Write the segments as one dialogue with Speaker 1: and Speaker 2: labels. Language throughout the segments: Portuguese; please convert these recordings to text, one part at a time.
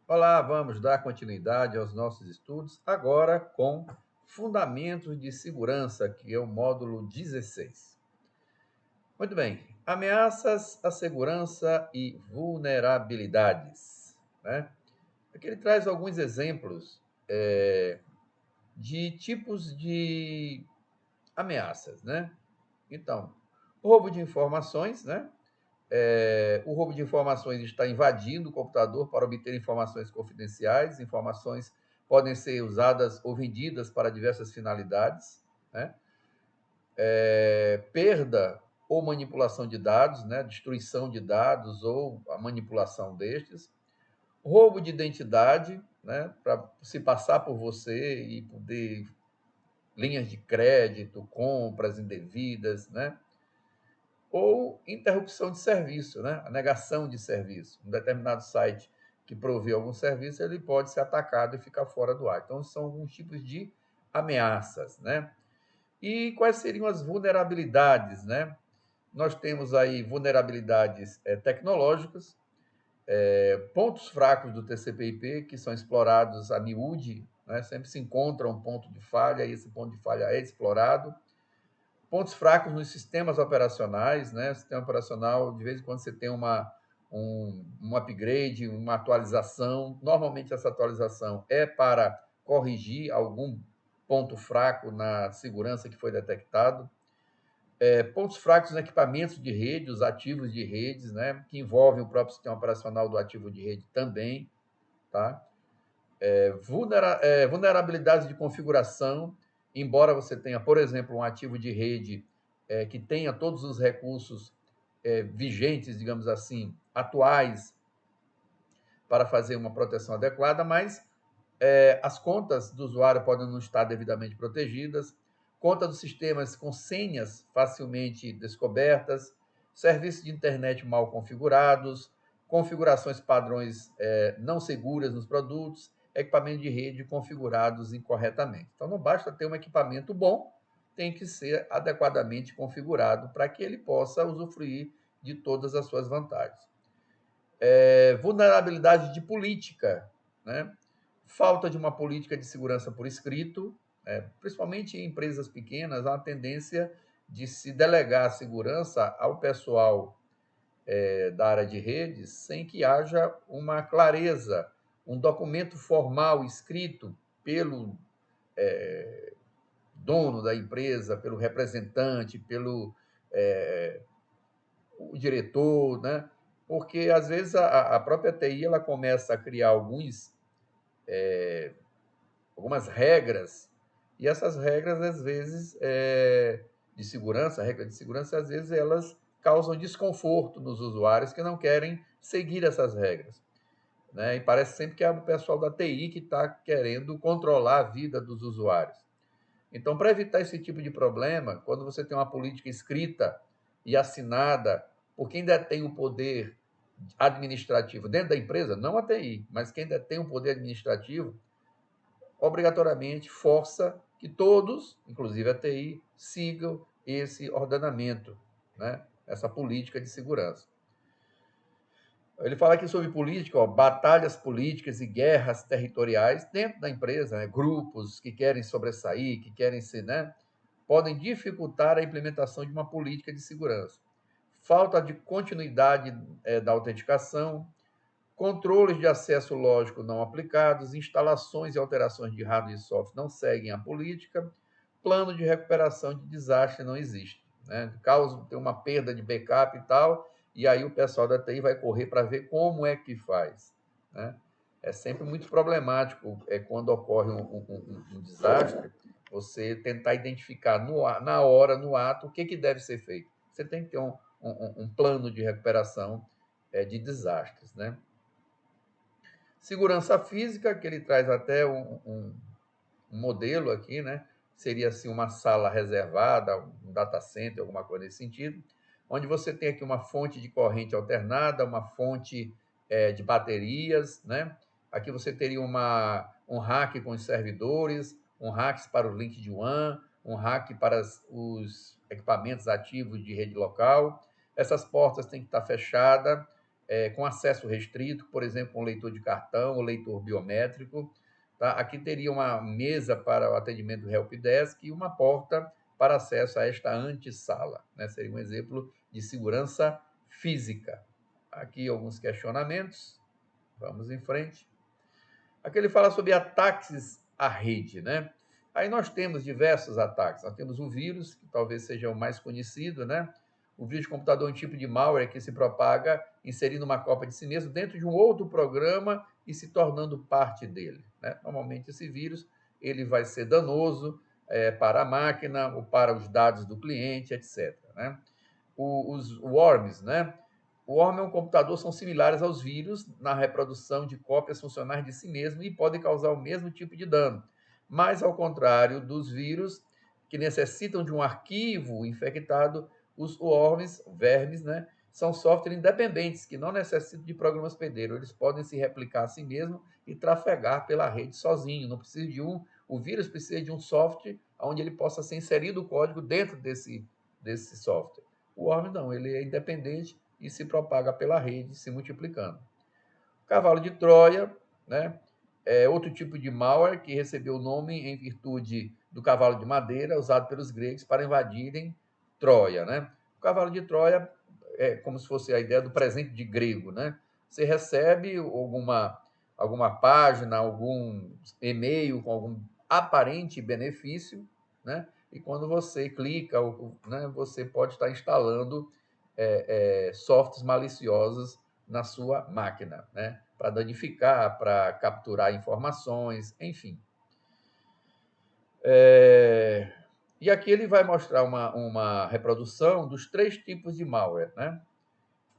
Speaker 1: Olá, vamos dar continuidade aos nossos estudos, agora com Fundamentos de Segurança, que é o módulo 16. Muito bem, ameaças à segurança e vulnerabilidades. Né? Aqui ele traz alguns exemplos de tipos de ameaças. Né? Então, roubo de informações, né? O roubo de informações está invadindo o computador para obter informações confidenciais. Informações podem ser usadas ou vendidas para diversas finalidades. Né? Perda ou manipulação de dados, né? Destruição de dados ou a manipulação destes. Roubo de identidade, né? Para se passar por você e poder linhas de crédito, compras indevidas, né? Ou interrupção de serviço, né? A negação de serviço. Um determinado site que provê algum serviço, ele pode ser atacado e ficar fora do ar. Então, são alguns tipos de ameaças. Né? E quais seriam as vulnerabilidades? Né? Nós temos aí vulnerabilidades tecnológicas, pontos fracos do TCP/IP, que são explorados a miúde, né? Sempre se encontra um ponto de falha e esse ponto de falha é explorado. Pontos fracos nos sistemas operacionais, né? O sistema operacional, de vez em quando você tem um upgrade, uma atualização. Normalmente essa atualização é para corrigir algum ponto fraco na segurança que foi detectado. Pontos fracos nos equipamentos de rede, os ativos de redes, né? Que envolvem o próprio sistema operacional do ativo de rede também. Tá? Vulnerabilidades de configuração, embora você tenha, por exemplo, um ativo de rede que tenha todos os recursos vigentes, digamos assim, atuais, para fazer uma proteção adequada, mas as contas do usuário podem não estar devidamente protegidas, conta dos sistemas com senhas facilmente descobertas, serviços de internet mal configurados, configurações padrões não seguras nos produtos, equipamento de rede configurados incorretamente. Então, não basta ter um equipamento bom, tem que ser adequadamente configurado para que ele possa usufruir de todas as suas vantagens. Vulnerabilidade de política, né? Falta de uma política de segurança por escrito, principalmente em empresas pequenas, há uma tendência de se delegar a segurança ao pessoal da área de redes sem que haja uma clareza, um documento formal escrito pelo dono da empresa, pelo representante, pelo o diretor, né? Porque às vezes a própria TI ela começa a criar algumas regras, e essas regras, às vezes, de segurança, regra de segurança, às vezes elas causam desconforto nos usuários que não querem seguir essas regras. Né? E parece sempre que é o pessoal da TI que está querendo controlar a vida dos usuários. Então, para evitar esse tipo de problema, quando você tem uma política escrita e assinada por quem detém o poder administrativo dentro da empresa, não a TI, mas quem detém o poder administrativo, obrigatoriamente força que todos, inclusive a TI, sigam esse ordenamento, né? Essa política de segurança. Ele fala aqui sobre política, ó, batalhas políticas e guerras territoriais dentro da empresa, né? Grupos que querem sobressair, que querem ser, né? Podem dificultar a implementação de uma política de segurança. Falta de continuidade da autenticação, controles de acesso lógico não aplicados, instalações e alterações de hardware e software não seguem a política, plano de recuperação de desastre não existe. Né? Causa tem uma perda de backup e tal, e aí o pessoal da TI vai correr para ver como é que faz. Né? É sempre muito problemático quando ocorre um desastre, você tentar identificar na hora, no ato, o que deve ser feito. Você tem que ter um plano de recuperação de desastres. Né? Segurança física, que ele traz até um modelo aqui, né? Seria assim uma sala reservada, um data center, alguma coisa nesse sentido, onde você tem aqui uma fonte de corrente alternada, uma fonte de baterias, né? Aqui você teria um rack com os servidores, um rack para o link de WAN, um rack para os equipamentos ativos de rede local. Essas portas têm que estar fechadas, com acesso restrito, por exemplo, um leitor de cartão ou leitor biométrico. Tá? Aqui teria uma mesa para o atendimento helpdesk e uma porta para acesso a esta antessala. Né? Seria um exemplo de segurança física. Aqui alguns questionamentos. Vamos em frente. Aqui ele fala sobre ataques à rede, né? Aí nós temos diversos ataques. Nós temos o vírus, que talvez seja o mais conhecido, né? O vírus de computador é um tipo de malware que se propaga inserindo uma cópia de si mesmo dentro de um outro programa e se tornando parte dele, né? Normalmente esse vírus ele vai ser danoso para a máquina ou para os dados do cliente, etc. Né? Os worms, né? O worm e um computador são similares aos vírus na reprodução de cópias funcionais de si mesmo e podem causar o mesmo tipo de dano. Mas, ao contrário dos vírus, que necessitam de um arquivo infectado, os worms, vermes, né, são softwares independentes, que não necessitam de programa hospedeiro. Eles podem se replicar a si mesmo e trafegar pela rede sozinho. Não precisa de o vírus precisa de um software onde ele possa ser inserido o código dentro desse software. O worm não, ele é independente e se propaga pela rede, se multiplicando. O cavalo de Troia, né, é outro tipo de malware que recebeu o nome em virtude do cavalo de madeira usado pelos gregos para invadirem Troia. Né? O cavalo de Troia é como se fosse a ideia do presente de grego. Né? Você recebe alguma página, algum e-mail com algum aparente benefício, né? E quando você clica, né, você pode estar instalando softwares maliciosos na sua máquina, né? Para danificar, para capturar informações, enfim. E aqui ele vai mostrar uma reprodução dos 3 tipos de malware, né?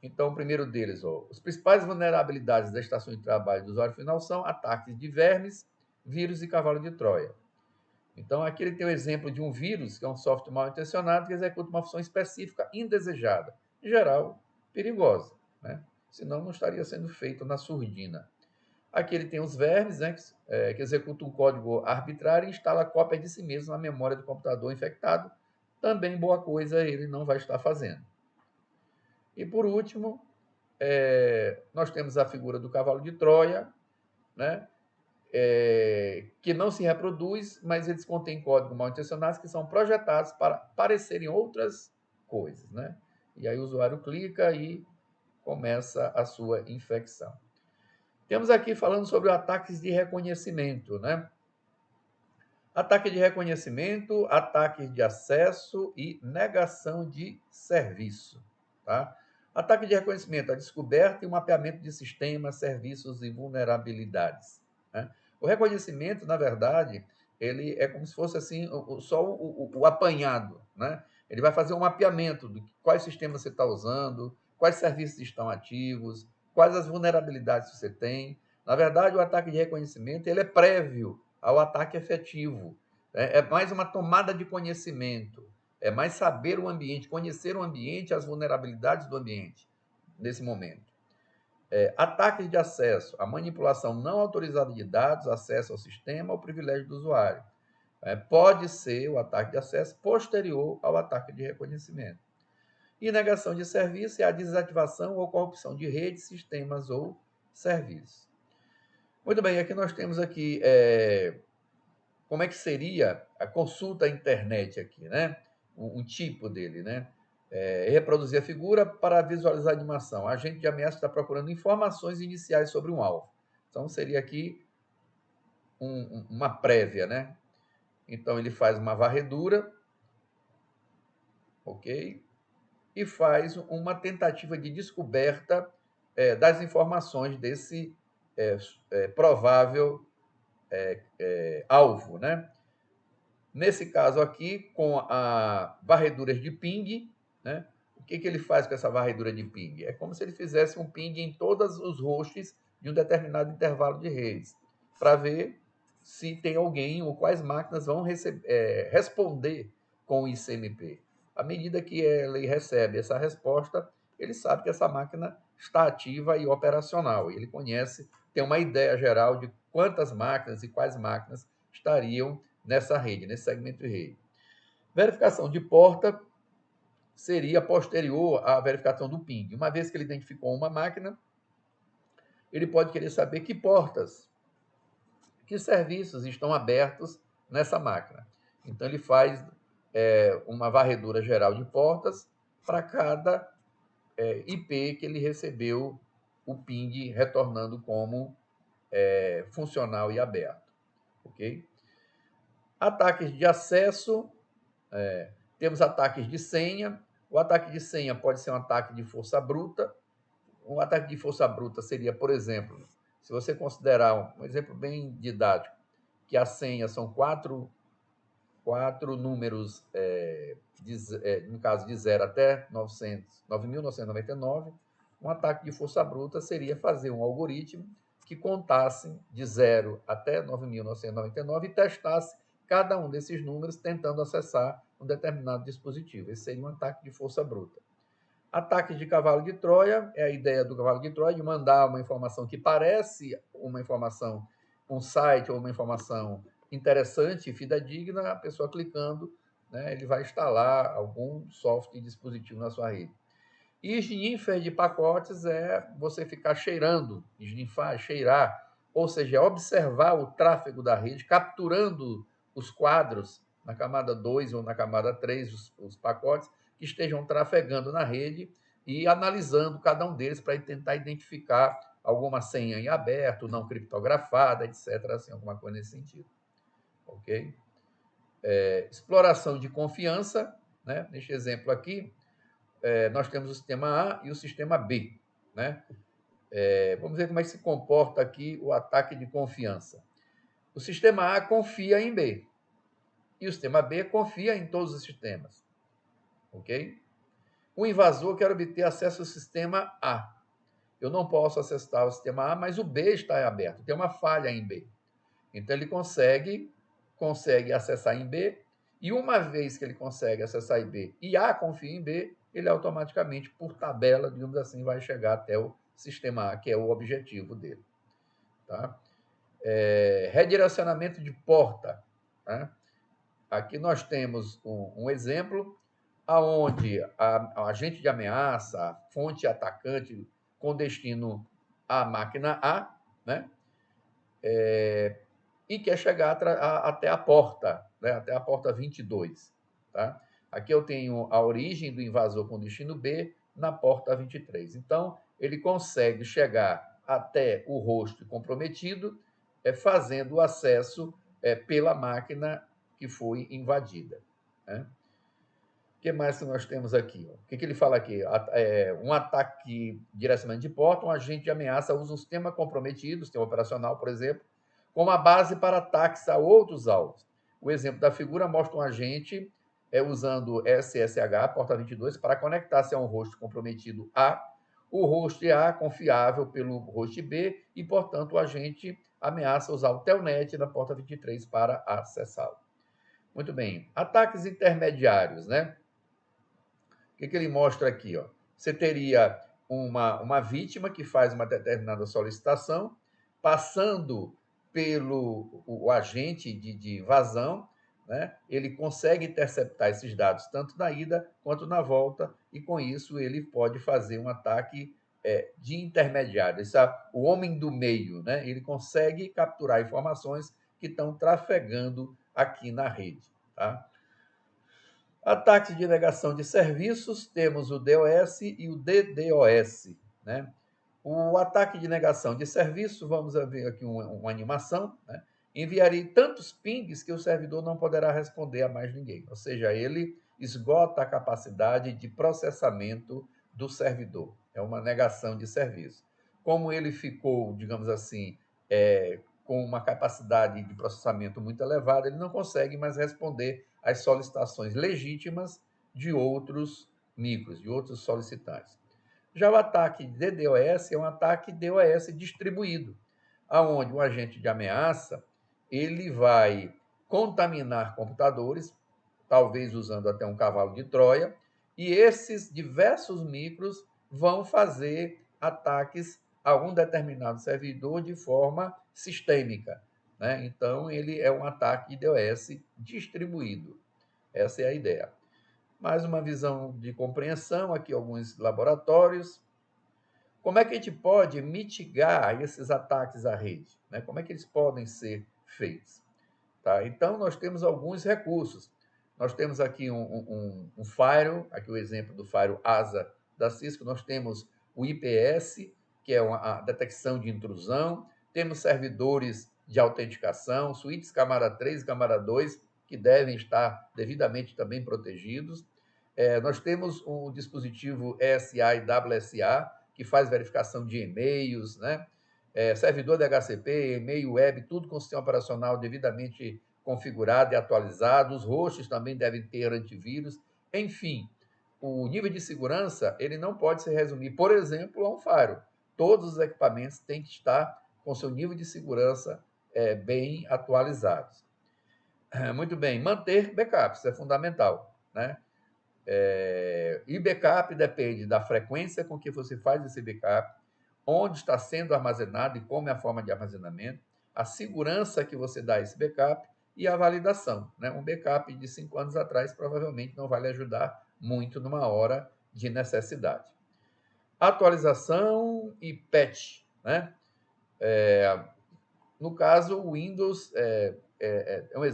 Speaker 1: Então, o primeiro deles, os principais vulnerabilidades da estação de trabalho do usuário final são ataques de vermes, vírus e cavalo de Troia. Então, aqui ele tem o exemplo de um vírus, que é um software mal intencionado, que executa uma função específica indesejada, em geral, perigosa, né? Senão não estaria sendo feito na surdina. Aqui ele tem os vermes, né, que executam um código arbitrário e instala cópia de si mesmo na memória do computador infectado. Também boa coisa ele não vai estar fazendo. E por último, nós temos a figura do cavalo de Troia, né, que não se reproduz, mas eles contêm códigos mal intencionados que são projetados para parecerem outras coisas. Né? E aí o usuário clica e começa a sua infecção. Temos aqui falando sobre ataques de reconhecimento, né? Ataque de reconhecimento, ataques de acesso e negação de serviço, tá? Ataque de reconhecimento, a descoberta e o mapeamento de sistemas, serviços e vulnerabilidades, né? O reconhecimento, na verdade, ele é como se fosse assim, só o apanhado, né? Ele vai fazer um mapeamento de quais sistemas você está usando, quais serviços estão ativos, quais as vulnerabilidades que você tem. Na verdade, o ataque de reconhecimento ele é prévio ao ataque efetivo. É mais uma tomada de conhecimento, é mais saber o ambiente, conhecer o ambiente, as vulnerabilidades do ambiente nesse momento. Ataques de acesso, a manipulação não autorizada de dados, acesso ao sistema, ao privilégio do usuário. Pode ser o ataque de acesso posterior ao ataque de reconhecimento. E negação de serviço é a desativação ou corrupção de redes, sistemas ou serviços. Muito bem, aqui nós temos aqui como é que seria a consulta à internet aqui, né? Um tipo dele, né? Reproduzir a figura para visualizar a animação. A agente de ameaça está procurando informações iniciais sobre um alvo. Então, seria aqui uma prévia, né? Então, ele faz uma varredura, ok? E faz uma tentativa de descoberta das informações desse provável alvo, né? Nesse caso aqui, com a varreduras de ping, né? O que ele faz com essa varredura de ping? É como se ele fizesse um ping em todos os hosts de um determinado intervalo de redes, para ver se tem alguém ou quais máquinas vão responder com o ICMP. À medida que ele recebe essa resposta, ele sabe que essa máquina está ativa e operacional. Ele conhece, tem uma ideia geral de quantas máquinas e quais máquinas estariam nessa rede, nesse segmento de rede. Verificação de porta seria posterior à verificação do ping. Uma vez que ele identificou uma máquina, ele pode querer saber que portas, que serviços estão abertos nessa máquina. Então, ele faz uma varredura geral de portas para cada IP que ele recebeu o ping retornando como funcional e aberto. Ok? Ataques de acesso, temos ataques de senha. O ataque de senha pode ser um ataque de força bruta. Um ataque de força bruta seria, por exemplo, se você considerar um exemplo bem didático, que a senha são quatro números, no caso de 0 até 9.999, um ataque de força bruta seria fazer um algoritmo que contasse de 0 até 9.999 e testasse cada um desses números tentando acessar um determinado dispositivo. Esse seria um ataque de força bruta. Ataque de cavalo de Troia é a ideia do cavalo de Troia de mandar uma informação que parece uma informação, um site ou uma informação interessante e fidedigna, a pessoa clicando, né, ele vai instalar algum software e dispositivo na sua rede. E sniffer de pacotes é você ficar cheirando, snifar, cheirar, ou seja, observar o tráfego da rede, capturando os quadros na camada 2 ou na camada 3, os pacotes, que estejam trafegando na rede e analisando cada um deles para tentar identificar alguma senha em aberto, não criptografada, etc., assim, alguma coisa nesse sentido. Ok? Exploração de confiança, né? Neste exemplo aqui, nós temos o sistema A e o sistema B, né? Vamos ver como é que se comporta aqui o ataque de confiança. O sistema A confia em B e o sistema B confia em todos os sistemas, ok? O invasor quer obter acesso ao sistema A. Eu não posso acessar o sistema A, mas o B está aberto, tem uma falha em B. Então ele consegue acessar em B, e uma vez que ele consegue acessar em B e A confia em B, ele automaticamente, por tabela, digamos assim, vai chegar até o sistema A, que é o objetivo dele. Tá? Redirecionamento de porta. Né? Aqui nós temos um exemplo aonde a agente de ameaça, a fonte atacante com destino à máquina A, né? E quer chegar até a porta, né? Até a porta 22. Tá? Aqui eu tenho a origem do invasor com destino B na porta 23. Então, ele consegue chegar até o host comprometido, fazendo o acesso pela máquina que foi invadida. Né? O que mais que nós temos aqui? O que ele fala aqui? Um ataque direcionamento de porta, um agente de ameaça usa um sistema comprometido, sistema operacional, por exemplo, como a base para ataques a outros alvos. O exemplo da figura mostra um agente usando SSH, porta 22, para conectar-se a um host comprometido A, o host A confiável pelo host B, e, portanto, o agente ameaça usar o telnet na porta 23 para acessá-lo. Muito bem. Ataques intermediários, né? O que ele mostra aqui? Ó? Você teria uma vítima que faz uma determinada solicitação, passando pelo o agente de invasão, né? Ele consegue interceptar esses dados tanto na ida quanto na volta, e com isso ele pode fazer um ataque de intermediário. Esse é o homem do meio, né? Ele consegue capturar informações que estão trafegando aqui na rede. Tá? Ataques de negação de serviços, temos o DOS e o DDoS. Né? O ataque de negação de serviço, vamos ver aqui uma animação, né? Enviaria tantos pings que o servidor não poderá responder a mais ninguém. Ou seja, ele esgota a capacidade de processamento do servidor. É uma negação de serviço. Como ele ficou, digamos assim, com uma capacidade de processamento muito elevada, ele não consegue mais responder às solicitações legítimas de outros micros, de outros solicitantes. Já o ataque de DDoS é um ataque DOS distribuído, aonde o agente de ameaça ele vai contaminar computadores, talvez usando até um cavalo de Troia, e esses diversos micros vão fazer ataques a um determinado servidor de forma sistêmica. Né? Então, ele é um ataque DOS distribuído. Essa é a ideia. mais uma visão de compreensão, aqui alguns laboratórios. Como é que a gente pode mitigar esses ataques à rede? Né? Como é que eles podem ser feitos? Tá? Então, nós temos alguns recursos. Nós temos aqui um firewall, aqui o exemplo do firewall ASA da Cisco. Nós temos o IPS, que é a detecção de intrusão. Temos servidores de autenticação, suítes camada 3 e camada 2, que devem estar devidamente também protegidos. Nós temos o dispositivo ESA e WSA, que faz verificação de e-mails, né? Servidor de HCP, e-mail web, tudo com sistema operacional devidamente configurado e atualizado. Os hosts também devem ter antivírus. Enfim, o nível de segurança ele não pode se resumir, por exemplo, a um firewall. Todos os equipamentos têm que estar com seu nível de segurança bem atualizados. Muito bem, manter backups é fundamental, né? E backup depende da frequência com que você faz esse backup, onde está sendo armazenado e como é a forma de armazenamento, a segurança que você dá a esse backup e a validação. Né? Um backup de 5 anos atrás provavelmente não vai lhe ajudar muito numa hora de necessidade. Atualização e patch. Né? No caso, o Windows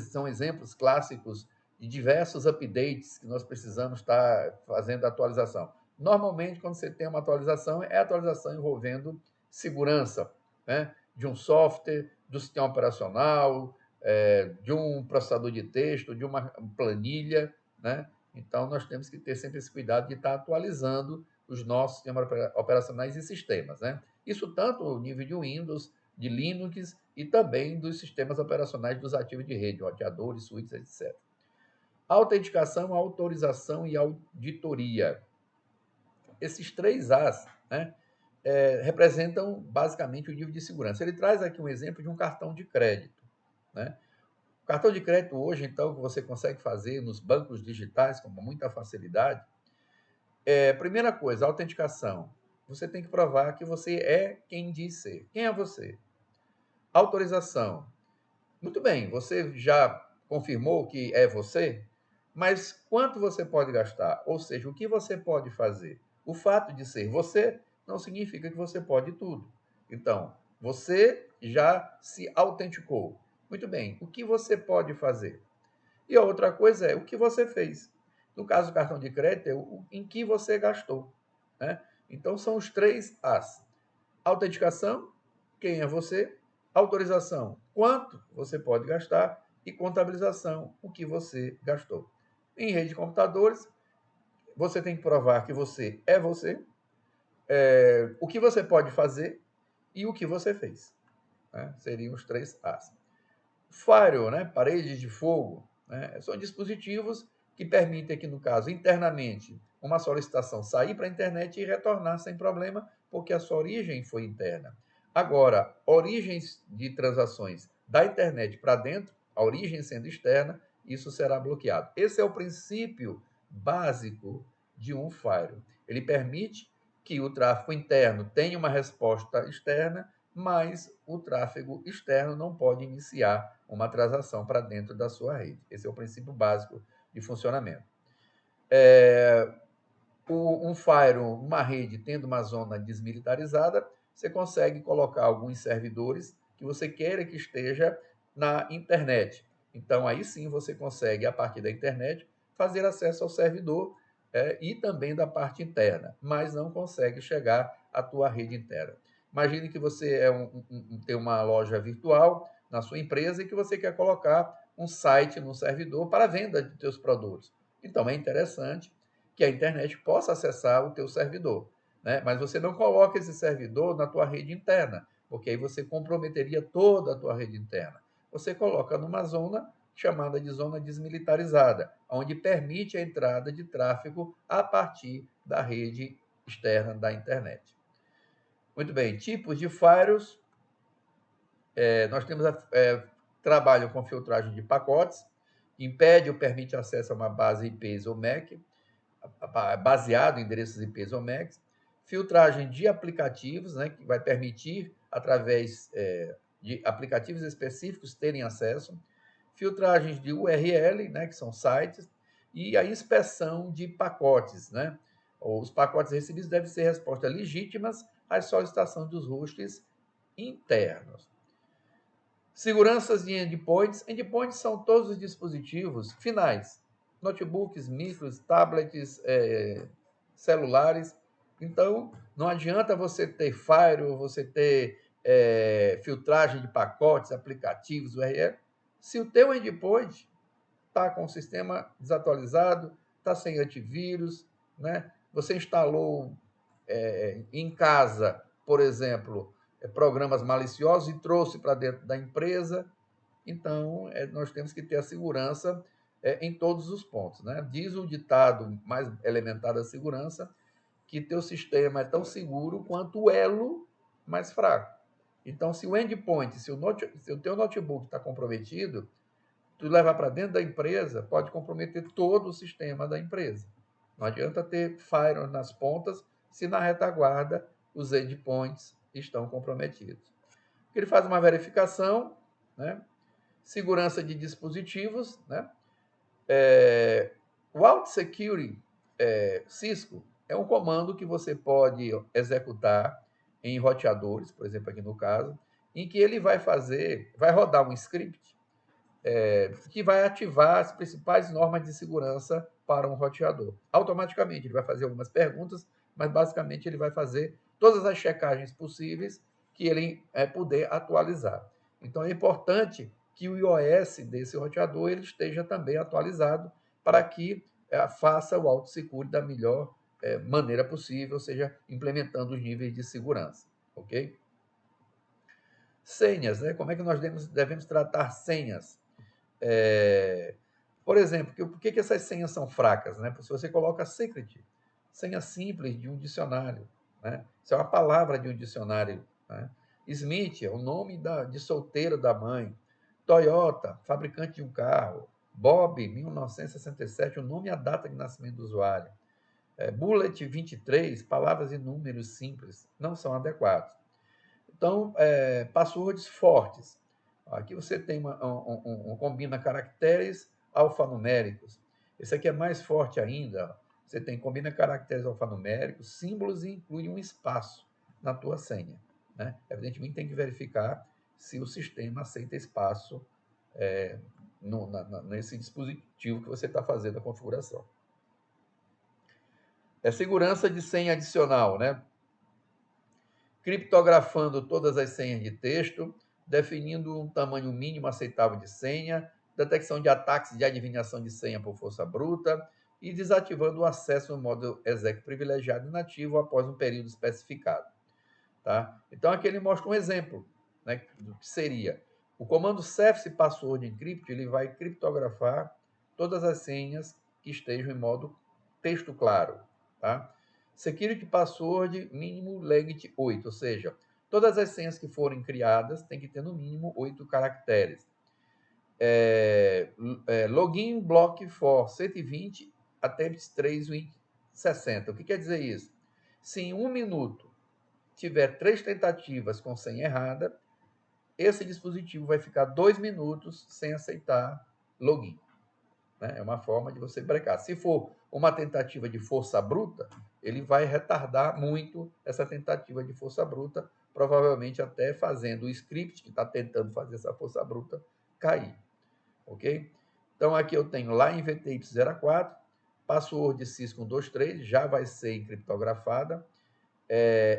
Speaker 1: são exemplos clássicos de diversos updates que nós precisamos estar fazendo atualização. Normalmente, quando você tem uma atualização, é atualização envolvendo segurança, né? De um software, do sistema operacional, de um processador de texto, de uma planilha, né? Então, nós temos que ter sempre esse cuidado de estar atualizando os nossos sistemas operacionais e sistemas, né? Isso tanto no nível de Windows, de Linux e também dos sistemas operacionais dos ativos de rede, roteadores, suítes, etc. Autenticação, autorização e auditoria. Esses 3 As, né, representam basicamente o nível de segurança. Ele traz aqui um exemplo de um cartão de crédito. Né? O cartão de crédito hoje, então, que você consegue fazer nos bancos digitais com muita facilidade. Primeira coisa, autenticação. Você tem que provar que você é quem diz ser. Quem é você? Autorização. Muito bem, você já confirmou que é você, mas quanto você pode gastar? Ou seja, o que você pode fazer? O fato de ser você não significa que você pode tudo. Então, você já se autenticou. Muito bem, o que você pode fazer? E a outra coisa é o que você fez. No caso do cartão de crédito, é em que você gastou. Né? Então, são os 3 As. Autenticação, quem é você? Autorização, quanto você pode gastar? E contabilização, o que você gastou. Em rede de computadores, você tem que provar que você é você, o que você pode fazer e o que você fez. Né? Seriam os 3 As. Firewall, né? Paredes de fogo, né? São dispositivos que permitem aqui, no caso, internamente, uma solicitação sair para a internet e retornar sem problema, porque a sua origem foi interna. Agora, origens de transações da internet para dentro, a origem sendo externa, isso será bloqueado. Esse é o princípio básico de um firewall. Ele permite que o tráfego interno tenha uma resposta externa, mas o tráfego externo não pode iniciar uma transação para dentro da sua rede. Esse é o princípio básico de funcionamento. Um firewall, uma rede tendo uma zona desmilitarizada, você consegue colocar alguns servidores que você queira que esteja na internet. Então, aí sim você consegue, a partir da internet, fazer acesso ao servidor e também da parte interna, mas não consegue chegar à tua rede interna. Imagine que você tem uma loja virtual na sua empresa e que você quer colocar um site no servidor para venda de seus produtos. Então, é interessante que a internet possa acessar o teu servidor, né? Mas você não coloca esse servidor na tua rede interna, porque aí você comprometeria toda a tua rede interna. Você coloca numa zona chamada de zona desmilitarizada, onde permite a entrada de tráfego a partir da rede externa da internet. Muito bem, tipos de firewalls. Nós temos trabalho com filtragem de pacotes, que impede ou permite acesso a uma base IPs ou MAC, baseado em endereços IPs ou MACs, filtragem de aplicativos, né, que vai permitir, através de aplicativos específicos, terem acesso, filtragens de URL, né, que são sites, e a inspeção de pacotes, né? Os pacotes recebidos devem ser respostas legítimas à solicitação dos hosts internos. Seguranças de endpoints. Endpoints são todos os dispositivos finais, notebooks, micros, tablets, celulares. Então, não adianta você ter firewall, você ter filtragem de pacotes, aplicativos, URL, se o teu endpoint está com o sistema desatualizado, está sem antivírus, né? Você instalou em casa, por exemplo, programas maliciosos e trouxe para dentro da empresa. Então, nós temos que ter a segurança em todos os pontos, né? Diz o ditado mais elementar da segurança que teu sistema é tão seguro quanto o elo mais fraco. Então, se o endpoint, se o teu notebook está comprometido, tu levar para dentro da empresa, pode comprometer todo o sistema da empresa. Não adianta ter firewall nas pontas se na retaguarda os endpoints estão comprometidos. Ele faz uma verificação, né? Segurança de dispositivos, né? O Alt Security Cisco é um comando que você pode executar em roteadores, por exemplo, aqui no caso, em que ele vai rodar um script que vai ativar as principais normas de segurança para um roteador. Automaticamente, ele vai fazer algumas perguntas, mas basicamente ele vai fazer todas as checagens possíveis que ele puder atualizar. Então, é importante que o iOS desse roteador ele esteja também atualizado para que faça o auto-secure da melhor maneira possível, ou seja, implementando os níveis de segurança. Ok? Senhas, né? Como é que nós devemos tratar senhas? Por exemplo, por que essas senhas são fracas? Né? Se você coloca secret, senha simples de um dicionário, né? Isso é uma palavra de um dicionário. Né? Smith é o nome de solteiro da mãe. Toyota, fabricante de um carro. Bob, 1967, o nome e a data de nascimento do usuário. Bullet 23, palavras e números simples, não são adequados. Então, passwords fortes. Aqui você tem combina caracteres alfanuméricos. Esse aqui é mais forte ainda. Você tem combina caracteres alfanuméricos, símbolos e inclui um espaço na tua senha. Né? Evidentemente, tem que verificar se o sistema aceita espaço nesse dispositivo que você está fazendo a configuração. Segurança de senha adicional, né? Criptografando todas as senhas de texto, definindo um tamanho mínimo aceitável de senha, detecção de ataques de adivinhação de senha por força bruta e desativando o acesso no modo exec privilegiado inativo após um período especificado. Tá? Então, aqui ele mostra um exemplo, né, do que seria. O comando Service Password Encrypt ele vai criptografar todas as senhas que estejam em modo texto claro. Tá? Security Password mínimo length 8, ou seja, todas as senhas que forem criadas têm que ter no mínimo 8 caracteres. Login block for 120 attempts 3 win 60. O que quer dizer isso? Se em 1 minuto tiver 3 tentativas com senha errada, esse dispositivo vai ficar 2 minutos sem aceitar login. Né? É uma forma de você brecar. Se for uma tentativa de força bruta, ele vai retardar muito essa tentativa de força bruta, provavelmente até fazendo o script que está tentando fazer essa força bruta cair. Ok? Então, aqui eu tenho lá em VTY04, password sys123, já vai ser encriptografada,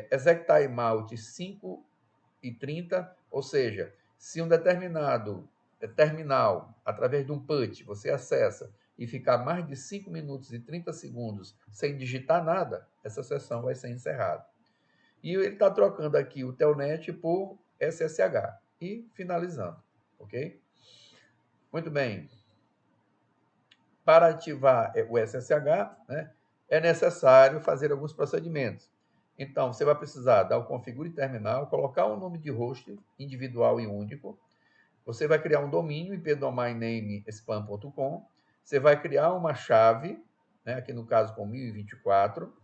Speaker 1: exec timeout 5:30, ou seja, se um determinado terminal, através de um PUT, você acessa e ficar mais de 5 minutos e 30 segundos sem digitar nada, essa sessão vai ser encerrada. E ele está trocando aqui o Telnet por SSH e finalizando, ok? Muito bem. Para ativar o SSH, né, é necessário fazer alguns procedimentos. Então, você vai precisar dar o configure terminal, colocar um nome de host individual e único. Você vai criar um domínio, ipdomainName.spam.com. Você vai criar uma chave, né, aqui no caso com 1024.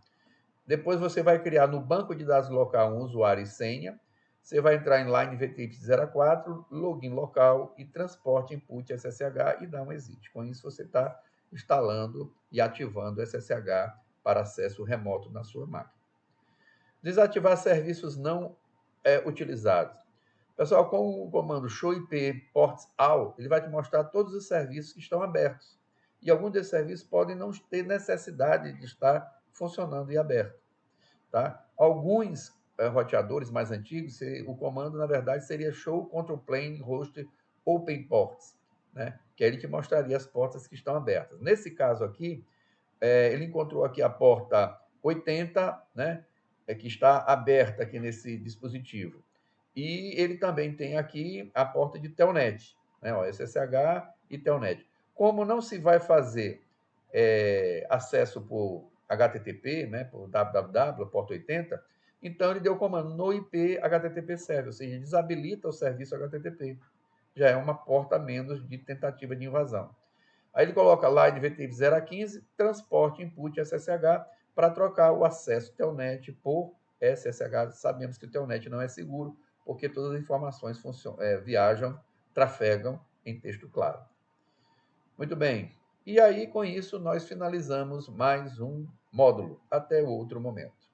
Speaker 1: Depois você vai criar no banco de dados local um usuário e senha. Você vai entrar em line VTX04, login local e transporte input SSH e dar um exit. Com isso você está instalando e ativando o SSH para acesso remoto na sua máquina. Desativar serviços não utilizados. Pessoal, com o comando show IP ports all, ele vai te mostrar todos os serviços que estão abertos. E alguns desses serviços podem não ter necessidade de estar funcionando e aberto. Tá? Alguns roteadores mais antigos, o comando, na verdade, seria show control plane host open ports, né? Que aí ele te mostraria as portas que estão abertas. Nesse caso aqui, ele encontrou aqui a porta 80, né? Que está aberta aqui nesse dispositivo. E ele também tem aqui a porta de Telnet, né? Ó, SSH e Telnet. Como não se vai fazer acesso por HTTP, né, por www, porta 80, então ele deu o comando no IP HTTP server, ou seja, desabilita o serviço HTTP. Já é uma porta a menos de tentativa de invasão. Aí ele coloca line VTX 0 a 15, transporte input SSH para trocar o acesso Telnet por SSH. Sabemos que o Telnet não é seguro, porque todas as informações viajam, trafegam em texto claro. Muito bem. E aí, com isso, nós finalizamos mais um módulo. Até o outro momento.